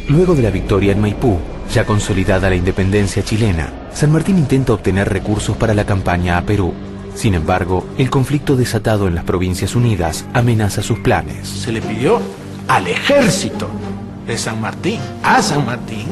Luego de la victoria en Maipú, ya consolidada la independencia chilena, San Martín intenta obtener recursos para la campaña a Perú. Sin embargo, el conflicto desatado en las Provincias Unidas amenaza sus planes. Se le pidió al ejército de San Martín, a San Martín,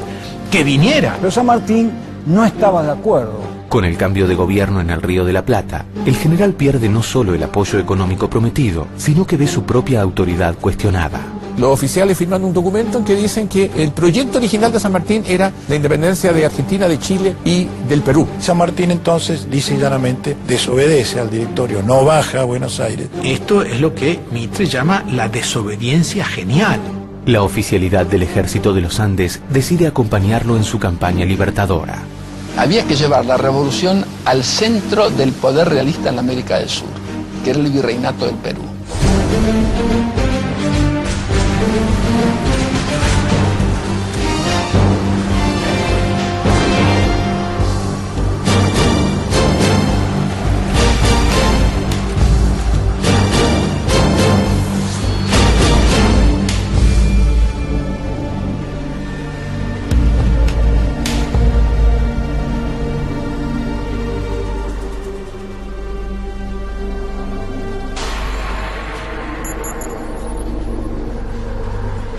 que viniera. Pero San Martín no estaba de acuerdo. Con el cambio de gobierno en el Río de la Plata, el general pierde no solo el apoyo económico prometido, sino que ve su propia autoridad cuestionada. Los oficiales firman un documento en que dicen que el proyecto original de San Martín era la independencia de Argentina, de Chile y del Perú. San Martín entonces, dice llanamente, desobedece al directorio, no baja a Buenos Aires. Esto es lo que Mitre llama la desobediencia genial. La oficialidad del Ejército de los Andes decide acompañarlo en su campaña libertadora. Había que llevar la revolución al centro del poder realista en la América del Sur, que era el virreinato del Perú.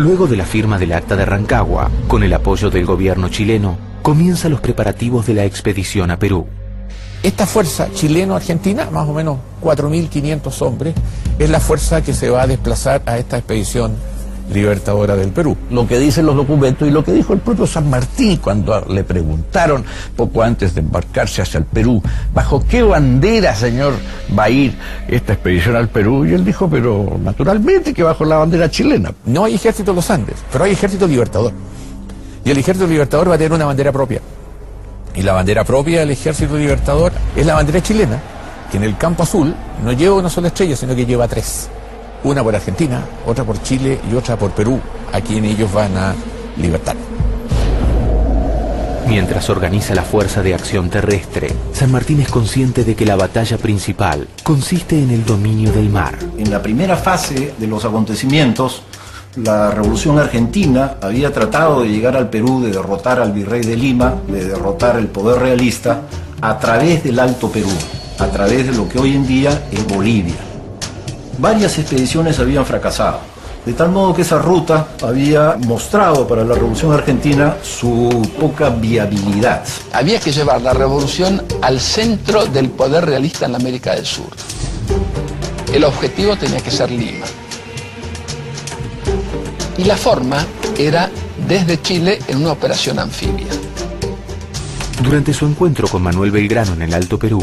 Luego de la firma del Acta de Rancagua, con el apoyo del gobierno chileno, comienzan los preparativos de la expedición a Perú. Esta fuerza chileno-argentina, más o menos 4.500 hombres, es la fuerza que se va a desplazar a esta expedición libertadora del Perú. Lo que dicen los documentos y lo que dijo el propio San Martín cuando le preguntaron poco antes de embarcarse hacia el Perú, ¿bajo qué bandera, señor, va a ir esta expedición al Perú? Y él dijo, pero naturalmente que bajo la bandera chilena. No hay ejército de los Andes, pero hay ejército libertador. Y el ejército libertador va a tener una bandera propia. Y la bandera propia del ejército libertador es la bandera chilena, que en el campo azul no lleva una sola estrella, sino que lleva 3. Una por Argentina, otra por Chile y otra por Perú, a quien ellos van a libertar. Mientras organiza la Fuerza de Acción Terrestre, San Martín es consciente de que la batalla principal consiste en el dominio del mar. En la primera fase de los acontecimientos, la Revolución Argentina había tratado de llegar al Perú, de derrotar al virrey de Lima, de derrotar el poder realista a través del Alto Perú, a través de lo que hoy en día es Bolivia. Varias expediciones habían fracasado, de tal modo que esa ruta había mostrado para la Revolución Argentina su poca viabilidad. Había que llevar la revolución al centro del poder realista en la América del Sur. El objetivo tenía que ser Lima. Y la forma era desde Chile en una operación anfibia. Durante su encuentro con Manuel Belgrano en el Alto Perú,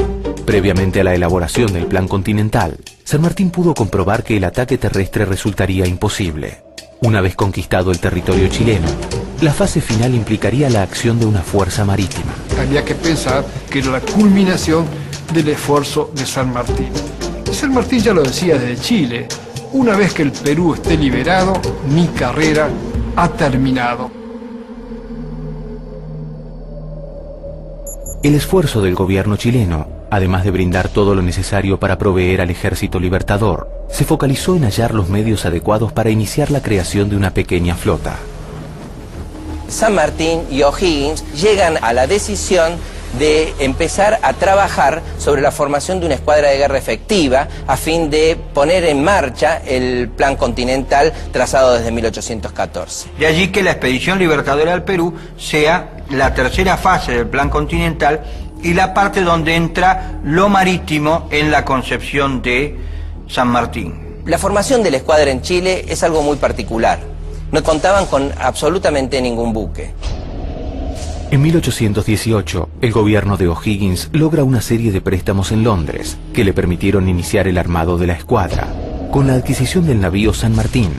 previamente a la elaboración del Plan Continental, San Martín pudo comprobar que el ataque terrestre resultaría imposible. Una vez conquistado el territorio chileno, la fase final implicaría la acción de una fuerza marítima. Había que pensar que era la culminación del esfuerzo de San Martín. San Martín ya lo decía desde Chile: una vez que el Perú esté liberado, mi carrera ha terminado. El esfuerzo del gobierno chileno, además de brindar todo lo necesario para proveer al ejército libertador, se focalizó en hallar los medios adecuados para iniciar la creación de una pequeña flota. San Martín y O'Higgins llegan a la decisión de empezar a trabajar sobre la formación de una escuadra de guerra efectiva a fin de poner en marcha el Plan Continental trazado desde 1814. De allí que la expedición libertadora al Perú sea la tercera fase del Plan Continental y la parte donde entra lo marítimo en la concepción de San Martín. La formación de la escuadra en Chile es algo muy particular. No contaban con absolutamente ningún buque. En 1818, el gobierno de O'Higgins logra una serie de préstamos en Londres que le permitieron iniciar el armado de la escuadra, con la adquisición del navío San Martín,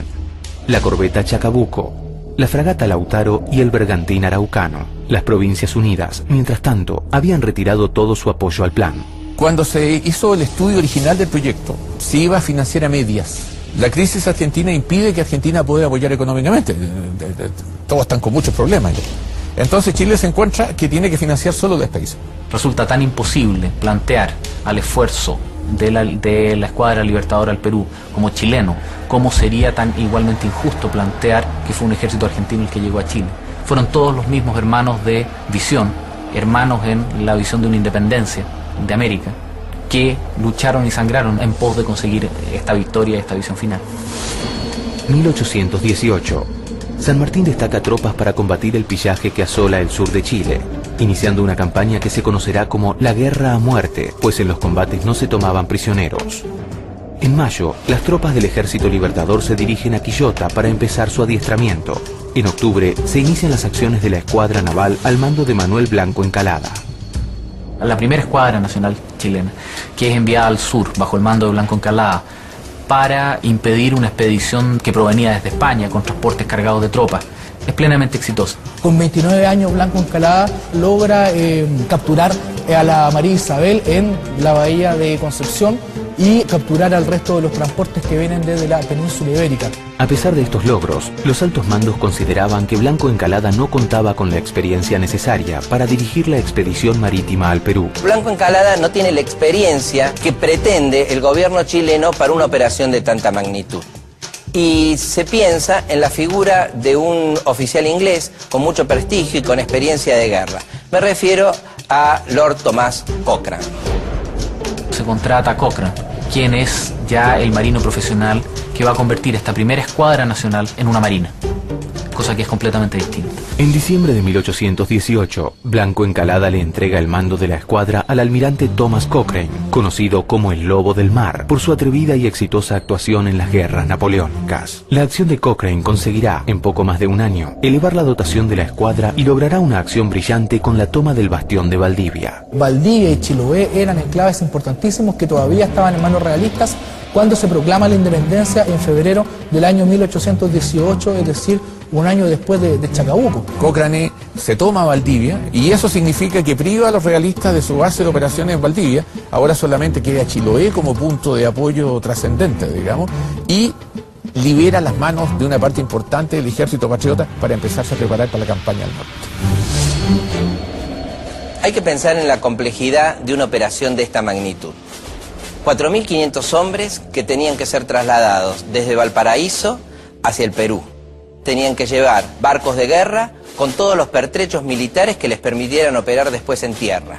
la corbeta Chacabuco, la fragata Lautaro y el bergantín Araucano. Las Provincias Unidas, mientras tanto, habían retirado todo su apoyo al plan. Cuando se hizo el estudio original del proyecto, se iba a financiar a medias. La crisis argentina impide que Argentina pueda apoyar económicamente. Todos están con muchos problemas. Entonces Chile se encuentra que tiene que financiar solo la expedición. Resulta tan imposible plantear al esfuerzo de la Escuadra Libertadora del Perú, como chileno, ¿cómo sería tan igualmente injusto plantear que fue un ejército argentino el que llegó a Chile? Fueron todos los mismos hermanos de visión, hermanos en la visión de una independencia de América, que lucharon y sangraron en pos de conseguir esta victoria y esta visión final. 1818. San Martín destaca tropas para combatir el pillaje que asola el sur de Chile, iniciando una campaña que se conocerá como la Guerra a Muerte, pues en los combates no se tomaban prisioneros. En mayo, las tropas del Ejército Libertador se dirigen a Quillota para empezar su adiestramiento. En octubre, se inician las acciones de la Escuadra Naval al mando de Manuel Blanco Encalada. La primera Escuadra Nacional chilena, que es enviada al sur bajo el mando de Blanco Encalada, para impedir una expedición que provenía desde España con transportes cargados de tropas. Es plenamente exitosa. Con 29 años, Blanco Encalada logra capturar a la María Isabel en la bahía de Concepción y capturar al resto de los transportes que vienen desde la península ibérica. A pesar de estos logros, los altos mandos consideraban que Blanco Encalada no contaba con la experiencia necesaria para dirigir la expedición marítima al Perú. Blanco Encalada no tiene la experiencia que pretende el gobierno chileno para una operación de tanta magnitud. Y se piensa en la figura de un oficial inglés con mucho prestigio y con experiencia de guerra. Me refiero a Lord Thomas Cochrane. Se contrata a Cochrane, quien es ya el marino profesional que va a convertir esta primera Escuadra Nacional en una marina, cosa que es completamente distinta. En diciembre de 1818, Blanco Encalada le entrega el mando de la escuadra al almirante Thomas Cochrane, conocido como el Lobo del Mar, por su atrevida y exitosa actuación en las guerras napoleónicas. La acción de Cochrane conseguirá, en poco más de un año, elevar la dotación de la escuadra y logrará una acción brillante con la toma del bastión de Valdivia. Valdivia y Chiloé eran enclaves importantísimos que todavía estaban en manos realistas cuando se proclama la independencia en febrero del año 1818, es decir, un año después de Chacabuco. Cochrane se toma Valdivia y eso significa que priva a los realistas de su base de operaciones en Valdivia. Ahora solamente queda Chiloé como punto de apoyo trascendente, digamos, y libera las manos de una parte importante del ejército patriota para empezarse a preparar para la campaña al norte. Hay que pensar en la complejidad de una operación de esta magnitud. 4.500 hombres que tenían que ser trasladados desde Valparaíso hacia el Perú. Tenían que llevar barcos de guerra con todos los pertrechos militares que les permitieran operar después en tierra.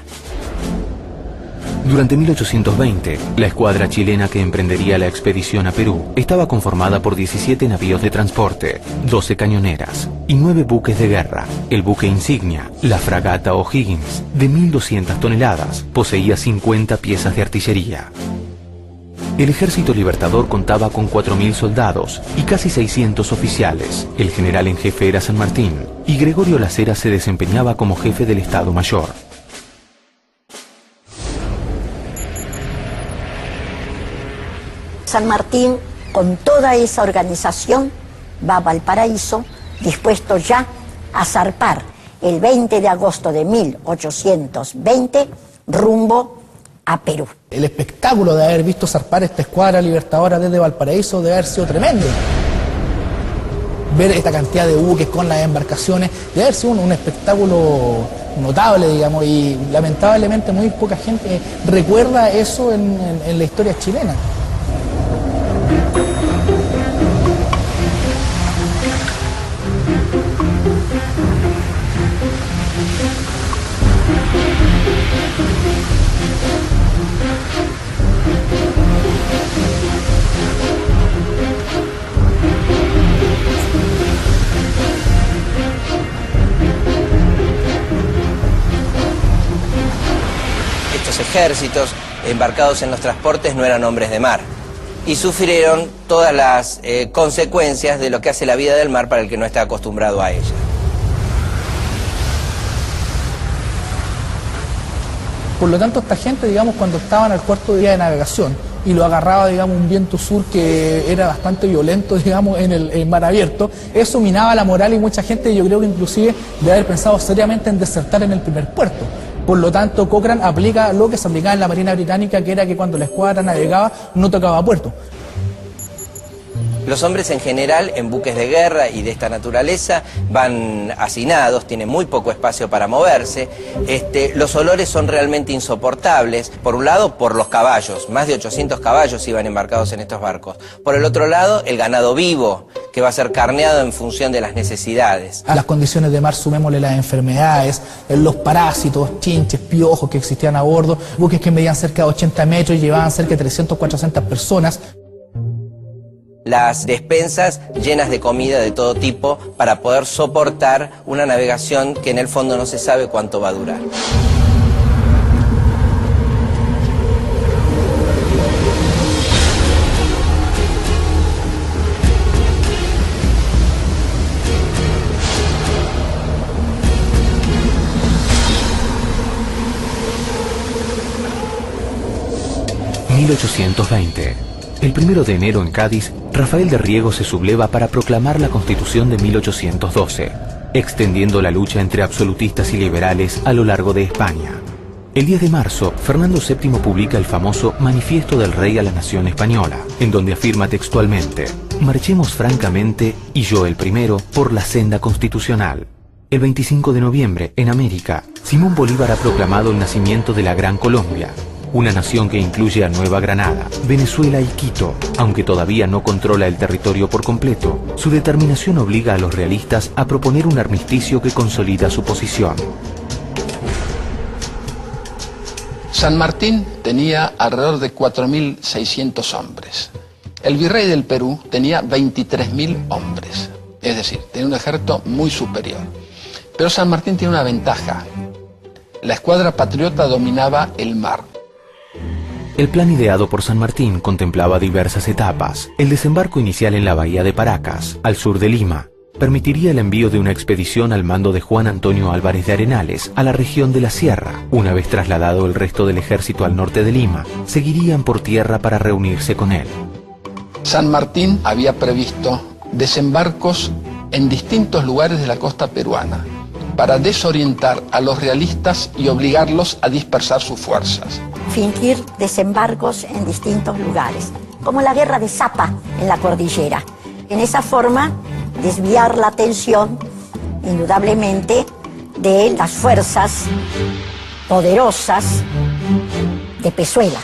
Durante 1820, la escuadra chilena que emprendería la expedición a Perú estaba conformada por 17 navíos de transporte, 12 cañoneras y 9 buques de guerra. El buque insignia, la fragata O'Higgins, de 1.200 toneladas, poseía 50 piezas de artillería. El Ejército Libertador contaba con 4.000 soldados y casi 600 oficiales. El general en jefe era San Martín y Gregorio Las Heras se desempeñaba como jefe del Estado Mayor. San Martín, con toda esa organización, va a Valparaíso, dispuesto ya a zarpar el 20 de agosto de 1820 rumbo a Perú. El espectáculo de haber visto zarpar esta escuadra libertadora desde Valparaíso debe haber sido tremendo. Ver esta cantidad de buques con las embarcaciones debe haber sido un espectáculo notable, digamos, y lamentablemente muy poca gente recuerda eso en la historia chilena. Estos ejércitos embarcados en los transportes no eran hombres de mar y sufrieron todas las consecuencias de lo que hace la vida del mar para el que no está acostumbrado a ella. Por lo tanto, esta gente, digamos, cuando estaban al cuarto día de navegación y lo agarraba, digamos, un viento sur que era bastante violento, digamos, en el mar abierto, eso minaba la moral y mucha gente, yo creo que inclusive, debe haber pensado seriamente en desertar en el primer puerto. Por lo tanto, Cochrane aplica lo que se aplicaba en la Marina Británica, que era que cuando la escuadra navegaba no tocaba puerto. Los hombres en general en buques de guerra y de esta naturaleza van hacinados, tienen muy poco espacio para moverse. Los olores son realmente insoportables. Por un lado, por los caballos, más de 800 caballos iban embarcados en estos barcos. Por el otro lado, el ganado vivo, que va a ser carneado en función de las necesidades. A las condiciones de mar sumémosle las enfermedades, los parásitos, chinches, piojos que existían a bordo, buques que medían cerca de 80 metros y llevaban cerca de 300, 400 personas. Las despensas llenas de comida de todo tipo para poder soportar una navegación que en el fondo no se sabe cuánto va a durar. ...1820... El 1 de enero en Cádiz, Rafael de Riego se subleva para proclamar la Constitución de 1812, extendiendo la lucha entre absolutistas y liberales a lo largo de España. El 10 de marzo, Fernando VII publica el famoso Manifiesto del Rey a la Nación Española, en donde afirma textualmente: «Marchemos francamente, y yo el primero, por la senda constitucional». El 25 de noviembre, en América, Simón Bolívar ha proclamado el nacimiento de la Gran Colombia, una nación que incluye a Nueva Granada, Venezuela y Quito. Aunque todavía no controla el territorio por completo, su determinación obliga a los realistas a proponer un armisticio que consolida su posición. San Martín tenía alrededor de 4.600 hombres. El virrey del Perú tenía 23.000 hombres. Es decir, tenía un ejército muy superior. Pero San Martín tiene una ventaja. La escuadra patriota dominaba el mar. El plan ideado por San Martín contemplaba diversas etapas. El desembarco inicial en la bahía de Paracas, al sur de Lima, permitiría el envío de una expedición al mando de Juan Antonio Álvarez de Arenales a la región de la Sierra. Una vez trasladado el resto del ejército al norte de Lima, seguirían por tierra para reunirse con él. San Martín había previsto desembarcos en distintos lugares de la costa peruana para desorientar a los realistas y obligarlos a dispersar sus fuerzas. Fingir desembarcos en distintos lugares, como la guerra de Zapa en la cordillera. En esa forma, desviar la atención, indudablemente, de las fuerzas poderosas de Pezuela.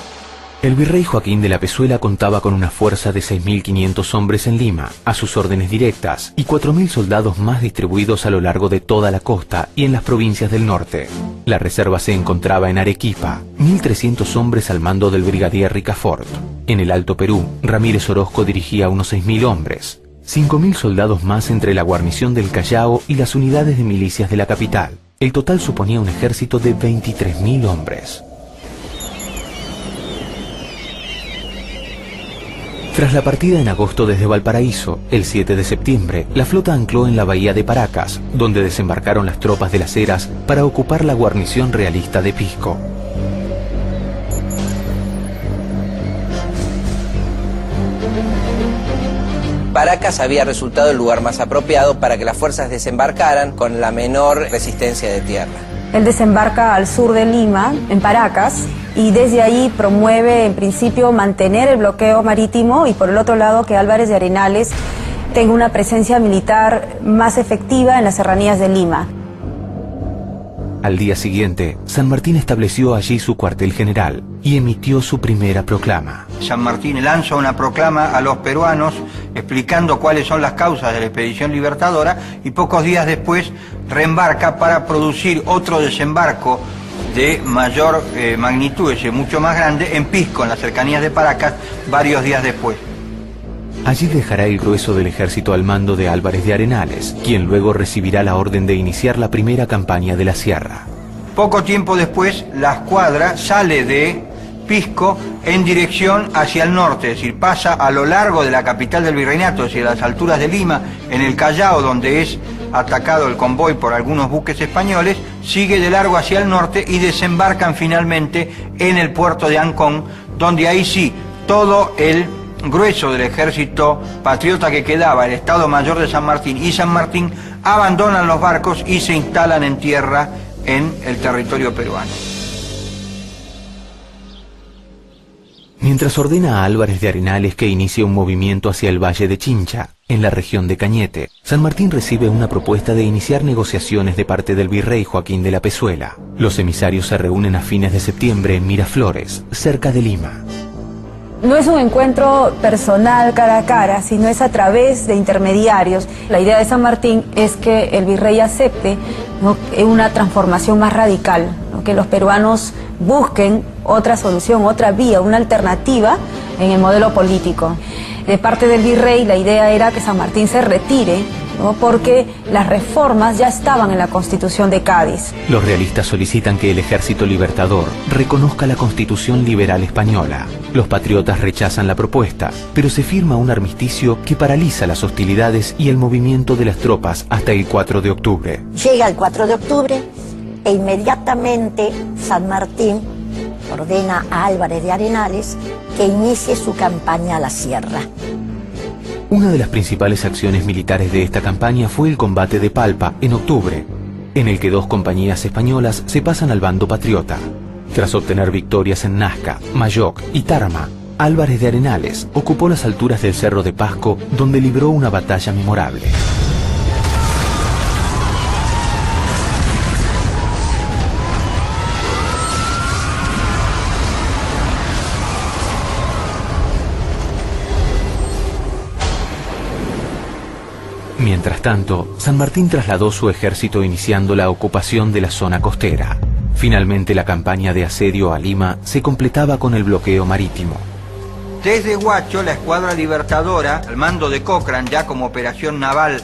El virrey Joaquín de la Pezuela contaba con una fuerza de 6.500 hombres en Lima, a sus órdenes directas, y 4.000 soldados más distribuidos a lo largo de toda la costa y en las provincias del norte. La reserva se encontraba en Arequipa, 1.300 hombres al mando del brigadier Ricafort. En el Alto Perú, Ramírez Orozco dirigía unos 6.000 hombres, 5.000 soldados más entre la guarnición del Callao y las unidades de milicias de la capital. El total suponía un ejército de 23.000 hombres. Tras la partida en agosto desde Valparaíso, el 7 de septiembre, la flota ancló en la bahía de Paracas, donde desembarcaron las tropas de las Heras para ocupar la guarnición realista de Pisco. Paracas había resultado el lugar más apropiado para que las fuerzas desembarcaran con la menor resistencia de tierra. Él desembarca al sur de Lima, en Paracas, y desde ahí promueve, en principio, mantener el bloqueo marítimo y, por el otro lado, que Álvarez de Arenales tenga una presencia militar más efectiva en las serranías de Lima. Al día siguiente, San Martín estableció allí su cuartel general y emitió su primera proclama. San Martín lanza una proclama a los peruanos explicando cuáles son las causas de la expedición libertadora y pocos días después reembarca para producir otro desembarco de mayor magnitud, mucho más grande, en Pisco, en las cercanías de Paracas, varios días después. Allí dejará el grueso del ejército al mando de Álvarez de Arenales, quien luego recibirá la orden de iniciar la primera campaña de la Sierra. Poco tiempo después, la escuadra sale de Pisco en dirección hacia el norte, es decir, pasa a lo largo de la capital del virreinato, es decir, a las alturas de Lima, en el Callao, donde es atacado el convoy por algunos buques españoles, sigue de largo hacia el norte y desembarcan finalmente en el puerto de Ancón, donde ahí sí, todo el grueso del ejército patriota que quedaba, el Estado Mayor de San Martín y San Martín, abandonan los barcos y se instalan en tierra en el territorio peruano. mientras ordena a Álvarez de Arenales que inicie un movimiento hacia el Valle de Chincha, en la región de Cañete. San Martín recibe una propuesta de iniciar negociaciones de parte del virrey Joaquín de la Pezuela. Los emisarios se reúnen a fines de septiembre en Miraflores, cerca de Lima. No es un encuentro personal cara a cara, sino es a través de intermediarios. La idea de San Martín es que el virrey acepte, ¿no?, una transformación más radical, ¿no?, que los peruanos busquen otra solución, otra vía, una alternativa en el modelo político. De parte del virrey la idea era que San Martín se retire, ¿no?, porque las reformas ya estaban en la Constitución de Cádiz. Los realistas solicitan que el Ejército Libertador reconozca la Constitución Liberal Española. Los patriotas rechazan la propuesta, pero se firma un armisticio que paraliza las hostilidades y el movimiento de las tropas hasta el 4 de octubre. Llega el 4 de octubre e inmediatamente San Martín ordena a Álvarez de Arenales que inicie su campaña a la sierra. Una de las principales acciones militares de esta campaña fue el combate de Palpa en octubre, en el que 2 compañías españolas se pasan al bando patriota. Tras obtener victorias en Nazca, Mayoc y Tarma, Álvarez de Arenales ocupó las alturas del Cerro de Pasco, donde libró una batalla memorable. Mientras tanto, San Martín trasladó su ejército iniciando la ocupación de la zona costera. Finalmente, la campaña de asedio a Lima se completaba con el bloqueo marítimo. Desde Huacho, la escuadra libertadora, al mando de Cochrane, ya como operación naval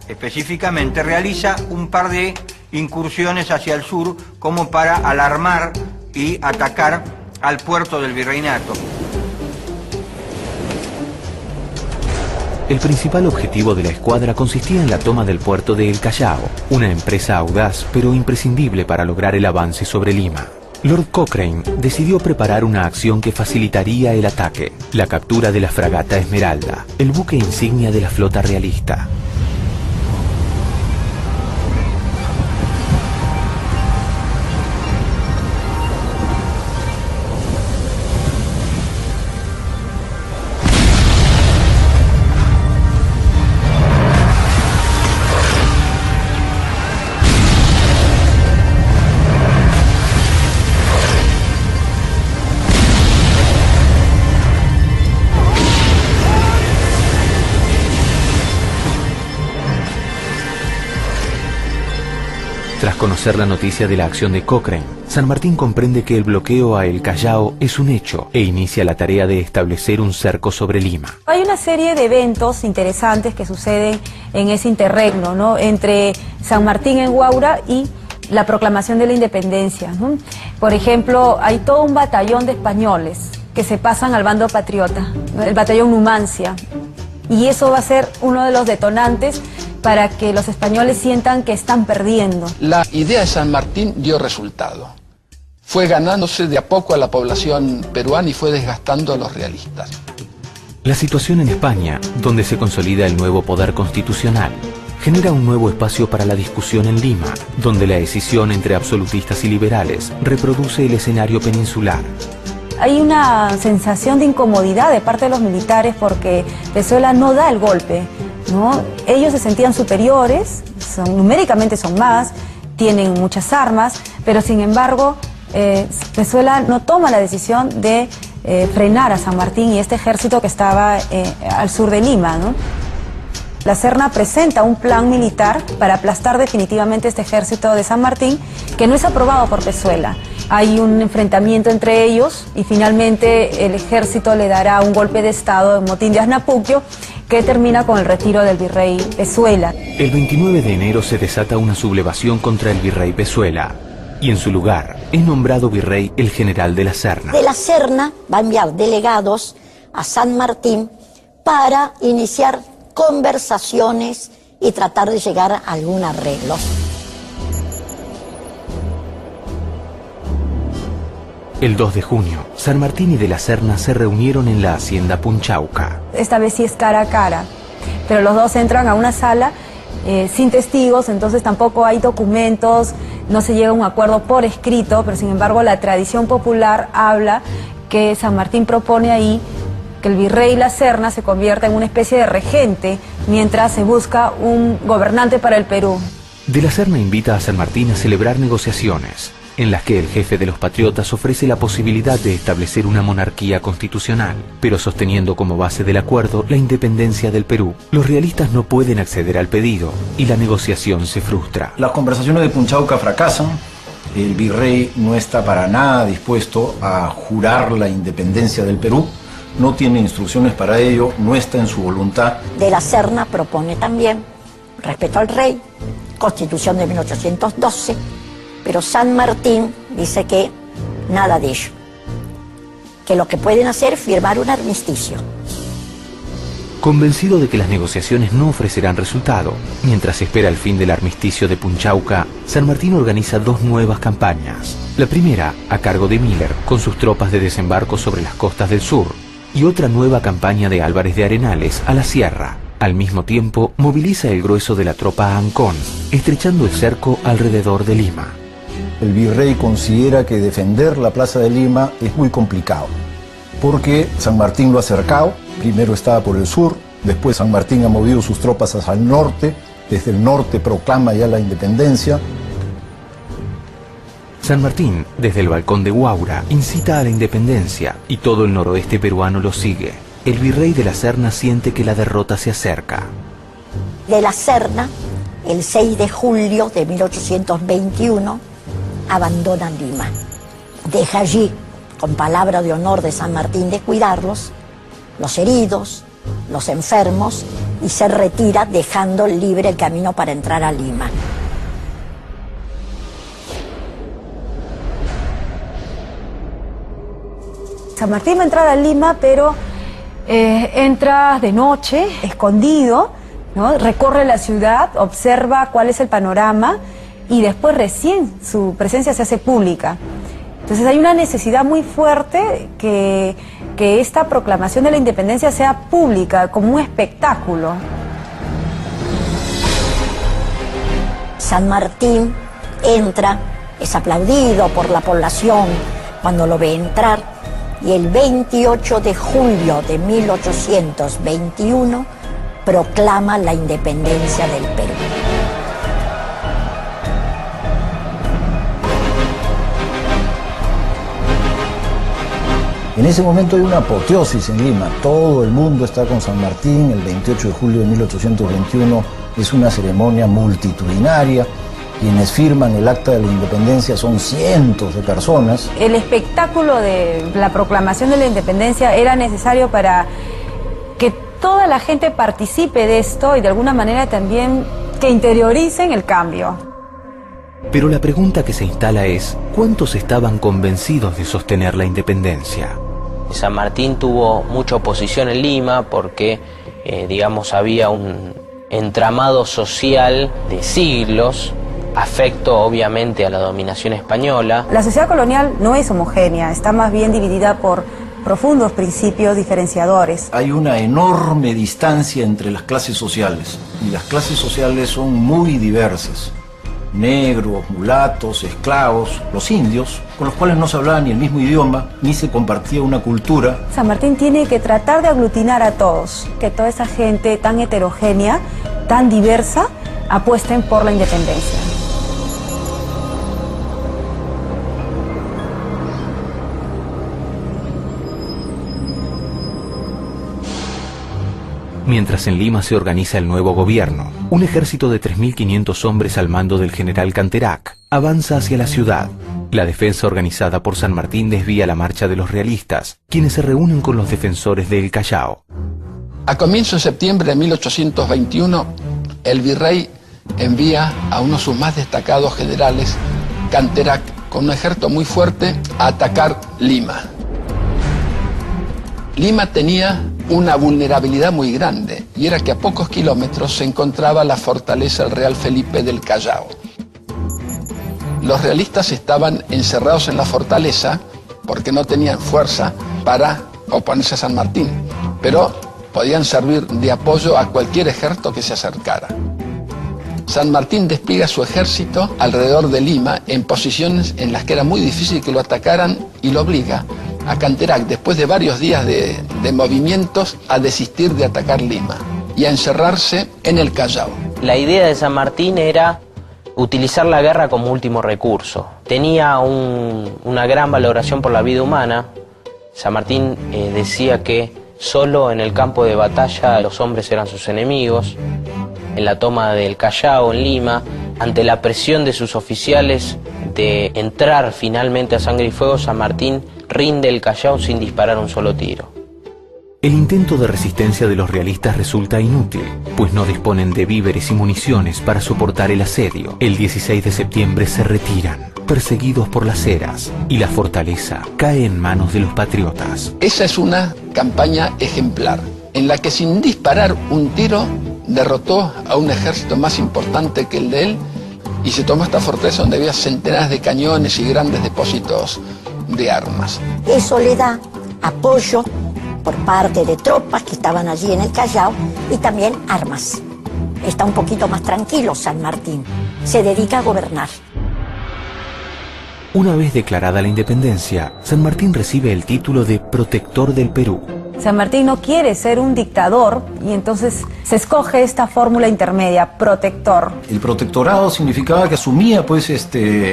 específicamente, realiza un par de incursiones hacia el sur como para alarmar y atacar al puerto del virreinato. El principal objetivo de la escuadra consistía en la toma del puerto de El Callao, una empresa audaz pero imprescindible para lograr el avance sobre Lima. Lord Cochrane decidió preparar una acción que facilitaría el ataque, la captura de la fragata Esmeralda, el buque insignia de la flota realista. Tras conocer la noticia de la acción de Cochrane, San Martín comprende que el bloqueo a El Callao es un hecho e inicia la tarea de establecer un cerco sobre Lima. Hay una serie de eventos interesantes que suceden en ese interregno, ¿no?, entre San Martín en Huaura y la proclamación de la independencia, ¿no? Por ejemplo, hay todo un batallón de españoles que se pasan al bando patriota, ¿no?, el batallón Numancia, y eso va a ser uno de los detonantes para que los españoles sientan que están perdiendo. La idea de San Martín dio resultado. Fue ganándose de a poco a la población peruana y fue desgastando a los realistas. La situación en España, donde se consolida el nuevo poder constitucional, genera un nuevo espacio para la discusión en Lima, donde la escisión entre absolutistas y liberales reproduce el escenario peninsular. Hay una sensación de incomodidad de parte de los militares porque Pezuela no da el golpe, ¿no? Ellos se sentían superiores, numéricamente son más, tienen muchas armas, pero sin embargo Pezuela no toma la decisión de frenar a San Martín y este ejército que estaba al sur de Lima, ¿no? La Serna presenta un plan militar para aplastar definitivamente este ejército de San Martín, que no es aprobado por Pezuela. Hay un enfrentamiento entre ellos y finalmente el ejército le dará un golpe de estado en motín de Asnapuquio que termina con el retiro del virrey Pezuela. El 29 de enero se desata una sublevación contra el virrey Pezuela y en su lugar es nombrado virrey el general de la Serna. De la Serna va a enviar delegados a San Martín para iniciar conversaciones y tratar de llegar a algún arreglo. El 2 de junio, San Martín y de la Serna se reunieron en la hacienda Punchauca. Esta vez sí es cara a cara, pero los dos entran a una sala sin testigos, entonces tampoco hay documentos, no se llega a un acuerdo por escrito, pero sin embargo la tradición popular habla que San Martín propone ahí que el virrey La Serna se convierta en una especie de regente mientras se busca un gobernante para el Perú. De la Serna invita a San Martín a celebrar negociaciones, en las que el jefe de los patriotas ofrece la posibilidad de establecer una monarquía constitucional, pero sosteniendo como base del acuerdo la independencia del Perú. Los realistas no pueden acceder al pedido y la negociación se frustra. Las conversaciones de Punchauca fracasan. El virrey no está para nada dispuesto a jurar la independencia del Perú, no tiene instrucciones para ello, no está en su voluntad. De la Serna propone también respeto al rey, Constitución de 1812, pero San Martín dice que nada de ello, que lo que pueden hacer es firmar un armisticio. Convencido de que las negociaciones no ofrecerán resultado, mientras espera el fin del armisticio de Punchauca, San Martín organiza dos nuevas campañas. La primera, a cargo de Miller, con sus tropas de desembarco sobre las costas del sur, y otra nueva campaña de Álvarez de Arenales a la sierra. Al mismo tiempo, moviliza el grueso de la tropa a Ancón, estrechando el cerco alrededor de Lima. El virrey considera que defender la plaza de Lima es muy complicado, porque San Martín lo ha cercado, primero estaba por el sur, después San Martín ha movido sus tropas hacia el norte, desde el norte proclama ya la independencia. San Martín, desde el balcón de Huaura, incita a la independencia y todo el noroeste peruano lo sigue. El virrey de la Serna siente que la derrota se acerca. De la Serna, el 6 de julio de 1821, abandona Lima. Deja allí, con palabra de honor de San Martín de cuidarlos, los heridos, los enfermos, y se retira dejando libre el camino para entrar a Lima. San Martín va a entrar a Lima, pero entra de noche, escondido, ¿no? Recorre la ciudad, observa cuál es el panorama y después recién su presencia se hace pública. Entonces hay una necesidad muy fuerte que esta proclamación de la independencia sea pública, como un espectáculo. San Martín entra, es aplaudido por la población cuando lo ve entrar, y el 28 de julio de 1821 proclama la independencia del Perú. En ese momento hay una apoteosis en Lima, todo el mundo está con San Martín, el 28 de julio de 1821 es una ceremonia multitudinaria, quienes firman el acta de la independencia son cientos de personas. El espectáculo de la proclamación de la independencia era necesario para que toda la gente participe de esto y de alguna manera también que interioricen el cambio. Pero la pregunta que se instala es, ¿cuántos estaban convencidos de sostener la independencia? San Martín tuvo mucha oposición en Lima porque, digamos, había un entramado social de siglos, afecto obviamente a la dominación española. La sociedad colonial no es homogénea, está más bien dividida por profundos principios diferenciadores. Hay una enorme distancia entre las clases sociales, y las clases sociales son muy diversas. Negros, mulatos, esclavos, los indios, con los cuales no se hablaba ni el mismo idioma, ni se compartía una cultura. San Martín tiene que tratar de aglutinar a todos, que toda esa gente tan heterogénea, tan diversa, apuesten por la independencia. Mientras en Lima se organiza el nuevo gobierno, un ejército de 3.500 hombres al mando del general Canterac avanza hacia la ciudad. La defensa organizada por San Martín desvía la marcha de los realistas, quienes se reúnen con los defensores de El Callao. A comienzos de septiembre de 1821, el virrey envía a uno de sus más destacados generales, Canterac, con un ejército muy fuerte, a atacar Lima. Lima tenía una vulnerabilidad muy grande, y era que a pocos kilómetros se encontraba la fortaleza del Real Felipe del Callao. Los realistas estaban encerrados en la fortaleza porque no tenían fuerza para oponerse a San Martín, pero podían servir de apoyo a cualquier ejército que se acercara. San Martín despliega su ejército alrededor de Lima en posiciones en las que era muy difícil que lo atacaran y lo obliga a Canterac, después de varios días de movimientos, a desistir de atacar Lima y a encerrarse en el Callao. La idea de San Martín era utilizar la guerra como último recurso. Tenía una gran valoración por la vida humana. San Martín decía que solo en el campo de batalla los hombres eran sus enemigos. En la toma del Callao, en Lima, ante la presión de sus oficiales de entrar finalmente a sangre y fuego, San Martín rinde el Callao sin disparar un solo tiro. El intento de resistencia de los realistas resulta inútil, pues no disponen de víveres y municiones para soportar el asedio. El 16 de septiembre se retiran, perseguidos por las Heras, y la fortaleza cae en manos de los patriotas. Esa es una campaña ejemplar, en la que sin disparar un tiro derrotó a un ejército más importante que el de él y se tomó esta fortaleza donde había centenares de cañones y grandes depósitos de armas. Eso le da apoyo por parte de tropas que estaban allí en el Callao y también armas. Está un poquito más tranquilo San Martín, se dedica a gobernar. Una vez declarada la independencia, San Martín recibe el título de protector del Perú. San Martín no quiere ser un dictador y entonces se escoge esta fórmula intermedia, protector. El protectorado significaba que asumía pues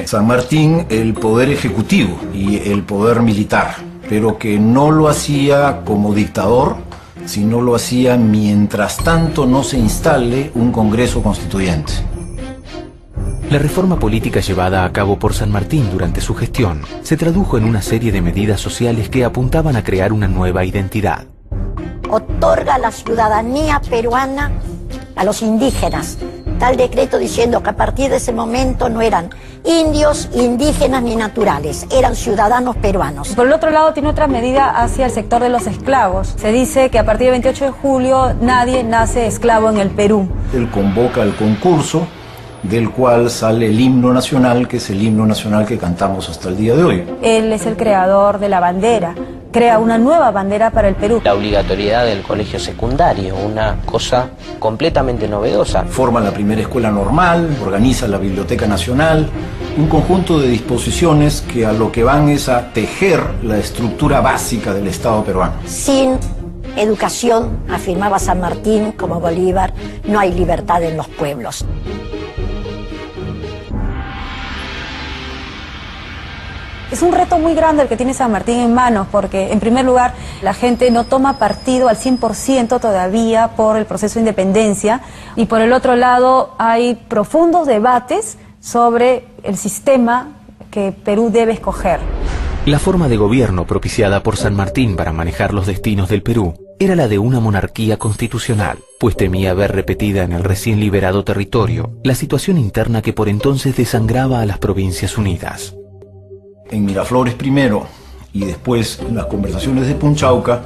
San Martín el poder ejecutivo y el poder militar, pero que no lo hacía como dictador, sino lo hacía mientras tanto no se instale un Congreso Constituyente. La reforma política llevada a cabo por San Martín durante su gestión se tradujo en una serie de medidas sociales que apuntaban a crear una nueva identidad. Otorga la ciudadanía peruana a los indígenas. Tal decreto diciendo que a partir de ese momento no eran indios, indígenas ni naturales, eran ciudadanos peruanos. Por el otro lado tiene otra medida hacia el sector de los esclavos. Se dice que a partir del 28 de julio nadie nace esclavo en el Perú. Él convoca el concurso del cual sale el himno nacional, que es el himno nacional que cantamos hasta el día de hoy. Él es el creador de la bandera, crea una nueva bandera para el Perú. La obligatoriedad del colegio secundario, una cosa completamente novedosa. Forma la primera escuela normal, organiza la Biblioteca Nacional, un conjunto de disposiciones que a lo que van es a tejer la estructura básica del Estado peruano. Sin educación, afirmaba San Martín como Bolívar, no hay libertad en los pueblos. Es un reto muy grande el que tiene San Martín en manos, porque en primer lugar la gente no toma partido al 100% todavía por el proceso de independencia, y por el otro lado hay profundos debates sobre el sistema que Perú debe escoger. La forma de gobierno propiciada por San Martín para manejar los destinos del Perú era la de una monarquía constitucional, pues temía ver repetida en el recién liberado territorio la situación interna que por entonces desangraba a las Provincias Unidas. En Miraflores primero y después en las conversaciones de Punchauca,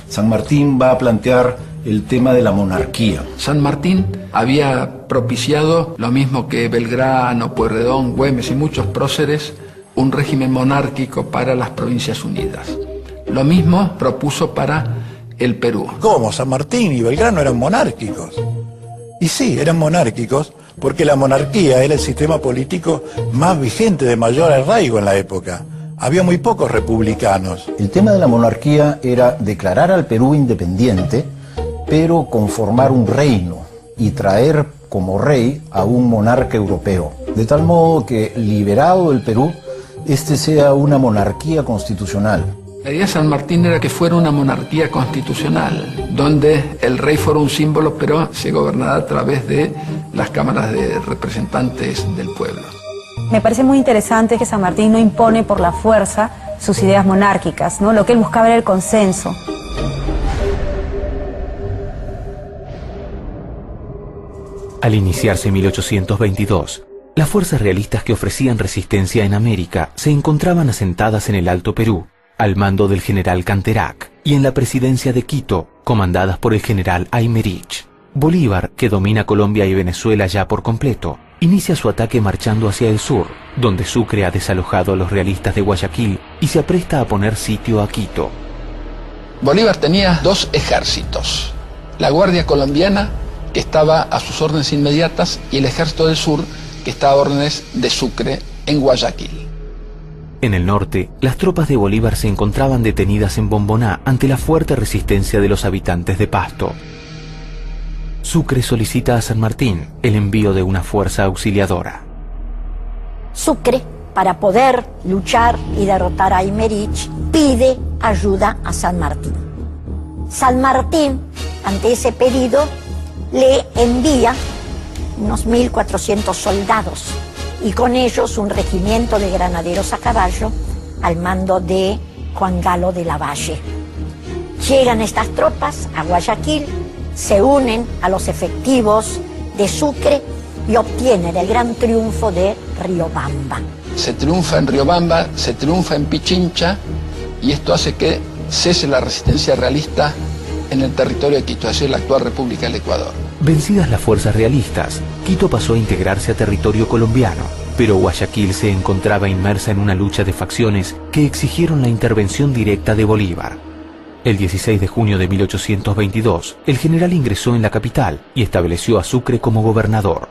San Martín va a plantear el tema de la monarquía. San Martín había propiciado, lo mismo que Belgrano, Pueyrredón, Güemes y muchos próceres, un régimen monárquico para las Provincias Unidas. Lo mismo propuso para el Perú. ¿Cómo? San Martín y Belgrano eran monárquicos. Y sí, eran monárquicos porque la monarquía era el sistema político más vigente, de mayor arraigo en la época. Había muy pocos republicanos. El tema de la monarquía era declarar al Perú independiente, pero conformar un reino y traer como rey a un monarca europeo. De tal modo que, liberado el Perú, este sea una monarquía constitucional. La idea de San Martín era que fuera una monarquía constitucional, donde el rey fuera un símbolo, pero se gobernara a través de las cámaras de representantes del pueblo. Me parece muy interesante que San Martín no impone por la fuerza sus ideas monárquicas, ¿no? Lo que él buscaba era el consenso. Al iniciarse 1822, las fuerzas realistas que ofrecían resistencia en América se encontraban asentadas en el Alto Perú, al mando del general Canterac, y en la presidencia de Quito, comandadas por el general Aymerich. Bolívar, que domina Colombia y Venezuela ya por completo, inicia su ataque marchando hacia el sur, donde Sucre ha desalojado a los realistas de Guayaquil y se apresta a poner sitio a Quito. Bolívar tenía dos ejércitos, la Guardia Colombiana, que estaba a sus órdenes inmediatas, y el Ejército del Sur, que estaba a órdenes de Sucre en Guayaquil. En el norte, las tropas de Bolívar se encontraban detenidas en Bomboná ante la fuerte resistencia de los habitantes de Pasto. Sucre solicita a San Martín el envío de una fuerza auxiliadora. Sucre, para poder luchar y derrotar a Aymerich, pide ayuda a San Martín. San Martín, ante ese pedido, le envía unos 1.400 soldados y con ellos un regimiento de granaderos a caballo al mando de Juan Galo de Lavalle. Llegan estas tropas a Guayaquil, se unen a los efectivos de Sucre y obtienen el gran triunfo de Riobamba. Se triunfa en Riobamba, se triunfa en Pichincha y esto hace que cese la resistencia realista en el territorio de Quito, es decir, la actual República del Ecuador. Vencidas las fuerzas realistas, Quito pasó a integrarse a territorio colombiano, pero Guayaquil se encontraba inmersa en una lucha de facciones que exigieron la intervención directa de Bolívar. El 16 de junio de 1822, el general ingresó en la capital y estableció a Sucre como gobernador.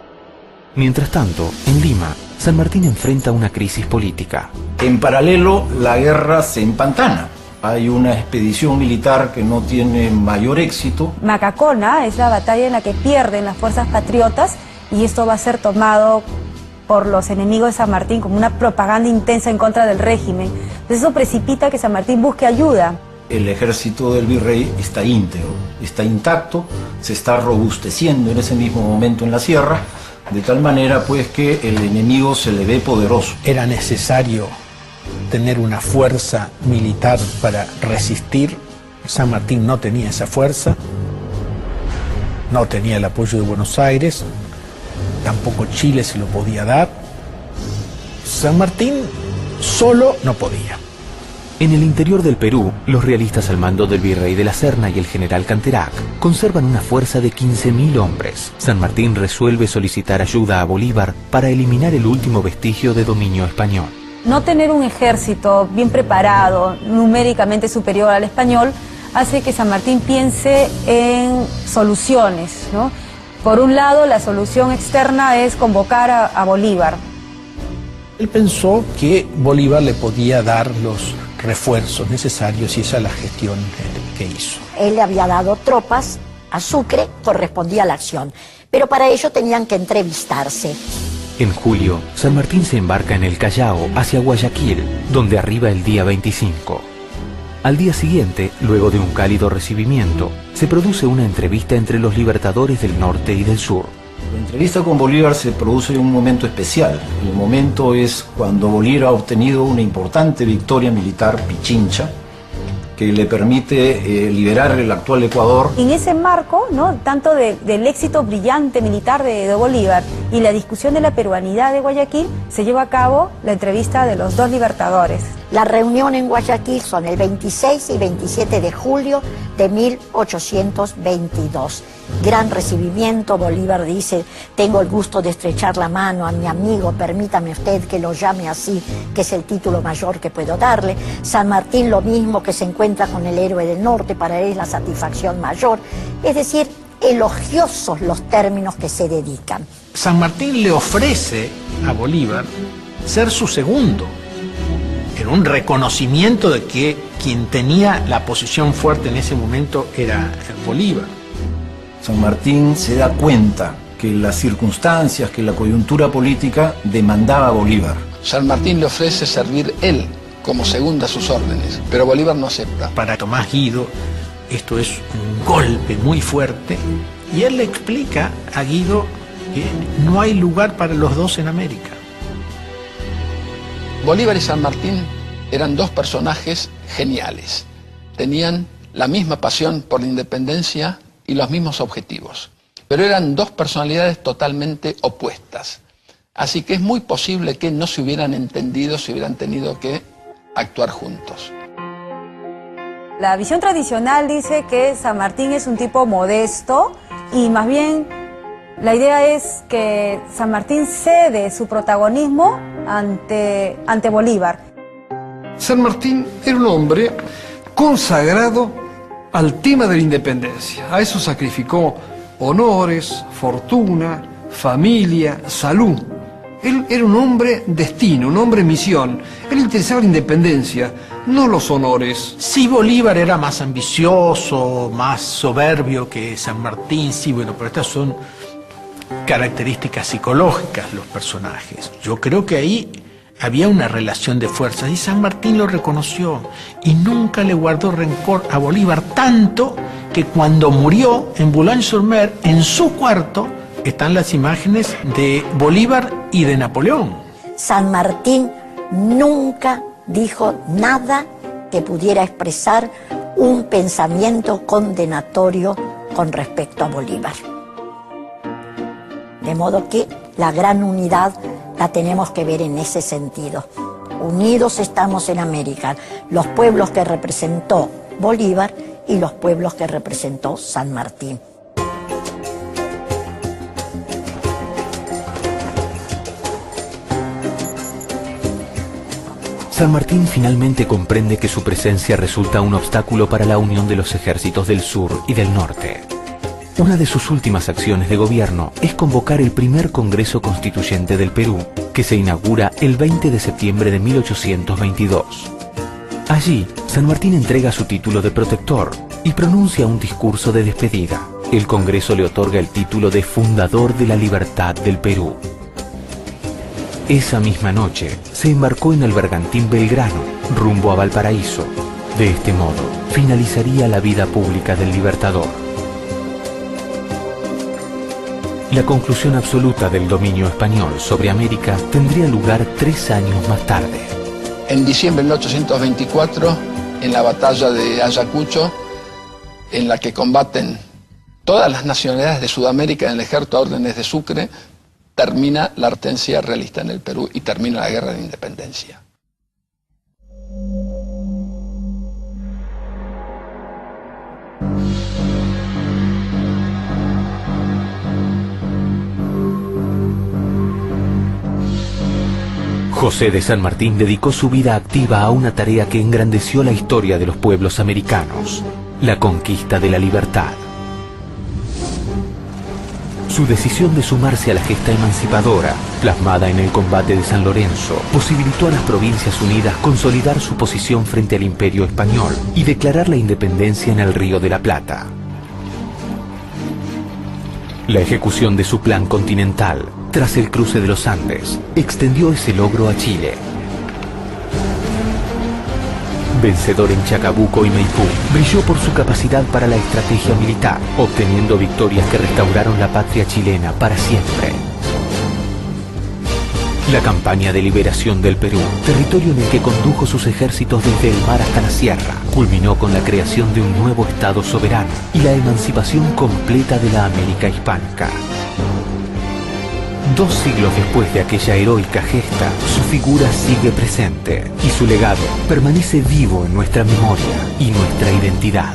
Mientras tanto, en Lima, San Martín enfrenta una crisis política. En paralelo, la guerra se empantana. Hay una expedición militar que no tiene mayor éxito. Macacona es la batalla en la que pierden las fuerzas patriotas y esto va a ser tomado por los enemigos de San Martín como una propaganda intensa en contra del régimen. Entonces eso precipita que San Martín busque ayuda. El ejército del virrey está íntegro, está intacto, se está robusteciendo en ese mismo momento en la sierra, de tal manera pues que el enemigo se le ve poderoso. Era necesario tener una fuerza militar para resistir. San Martín no tenía esa fuerza, no tenía el apoyo de Buenos Aires, tampoco Chile se lo podía dar. San Martín solo no podía. En el interior del Perú, los realistas al mando del virrey de la Serna y el general Canterac conservan una fuerza de 15.000 hombres. San Martín resuelve solicitar ayuda a Bolívar para eliminar el último vestigio de dominio español. No tener un ejército bien preparado, numéricamente superior al español, hace que San Martín piense en soluciones, ¿no? Por un lado, la solución externa es convocar a Bolívar. Él pensó que Bolívar le podía dar los refuerzos necesarios y esa es la gestión que hizo. Él le había dado tropas a Sucre, correspondía a la acción, pero para ello tenían que entrevistarse. En julio, San Martín se embarca en el Callao hacia Guayaquil, donde arriba el día 25. Al día siguiente, luego de un cálido recibimiento, se produce una entrevista entre los libertadores del norte y del sur. La entrevista con Bolívar se produce en un momento especial. El momento es cuando Bolívar ha obtenido una importante victoria militar, Pichincha, que le permite liberar el actual Ecuador. En ese marco, ¿no?, tanto del éxito brillante militar de Bolívar y la discusión de la peruanidad de Guayaquil, se lleva a cabo la entrevista de los dos libertadores. La reunión en Guayaquil son el 26 y 27 de julio de 1822. Gran recibimiento, Bolívar dice, tengo el gusto de estrechar la mano a mi amigo, permítame usted que lo llame así, que es el título mayor que puedo darle. San Martín lo mismo, que se encuentra con el héroe del norte, para él es la satisfacción mayor. Es decir, elogiosos los términos que se dedican. San Martín le ofrece a Bolívar ser su segundo, en un reconocimiento de que quien tenía la posición fuerte en ese momento era Bolívar. San Martín se da cuenta que las circunstancias, que la coyuntura política demandaba a Bolívar. San Martín le ofrece servir él como segundo a sus órdenes, pero Bolívar no acepta. Para Tomás Guido esto es un golpe muy fuerte y él le explica a Guido que no hay lugar para los dos en América. Bolívar y San Martín eran dos personajes geniales. Tenían la misma pasión por la independencia y los mismos objetivos, pero eran dos personalidades totalmente opuestas. Así que es muy posible que no se hubieran entendido si hubieran tenido que actuar juntos. La visión tradicional dice que San Martín es un tipo modesto y más bien la idea es que San Martín cede su protagonismo ante Bolívar. San Martín era un hombre consagrado al tema de la independencia. A eso sacrificó honores, fortuna, familia, salud. Él era un hombre destino, un hombre misión. Él interesaba la independencia, no los honores. Sí, Bolívar era más ambicioso, más soberbio que San Martín, sí, bueno, pero estas son características psicológicas los personajes. Yo creo que ahí había una relación de fuerzas y San Martín lo reconoció y nunca le guardó rencor a Bolívar, tanto que cuando murió en Boulogne-sur-Mer, en su cuarto, están las imágenes de Bolívar y de Napoleón. San Martín nunca dijo nada que pudiera expresar un pensamiento condenatorio con respecto a Bolívar. De modo que la gran unidad la tenemos que ver en ese sentido. Unidos estamos en América, los pueblos que representó Bolívar y los pueblos que representó San Martín. San Martín finalmente comprende que su presencia resulta un obstáculo para la unión de los ejércitos del sur y del norte. Una de sus últimas acciones de gobierno es convocar el primer Congreso Constituyente del Perú, que se inaugura el 20 de septiembre de 1822. Allí, San Martín entrega su título de protector y pronuncia un discurso de despedida. El Congreso le otorga el título de fundador de la libertad del Perú. Esa misma noche, se embarcó en el bergantín Belgrano, rumbo a Valparaíso. De este modo, finalizaría la vida pública del Libertador. La conclusión absoluta del dominio español sobre América tendría lugar 3 años más tarde. En diciembre de 1824, en la batalla de Ayacucho, en la que combaten todas las nacionalidades de Sudamérica en el ejército a órdenes de Sucre, termina la resistencia realista en el Perú y termina la guerra de independencia. José de San Martín dedicó su vida activa a una tarea que engrandeció la historia de los pueblos americanos: la conquista de la libertad. Su decisión de sumarse a la gesta emancipadora, plasmada en el combate de San Lorenzo, posibilitó a las Provincias Unidas consolidar su posición frente al Imperio Español y declarar la independencia en el Río de la Plata. La ejecución de su plan continental, tras el cruce de los Andes, extendió ese logro a Chile. Vencedor en Chacabuco y Maipú, brilló por su capacidad para la estrategia militar, obteniendo victorias que restauraron la patria chilena para siempre. La campaña de liberación del Perú, territorio en el que condujo sus ejércitos desde el mar hasta la sierra, culminó con la creación de un nuevo Estado soberano y la emancipación completa de la América hispánica. 2 siglos después de aquella heroica gesta, su figura sigue presente y su legado permanece vivo en nuestra memoria y nuestra identidad.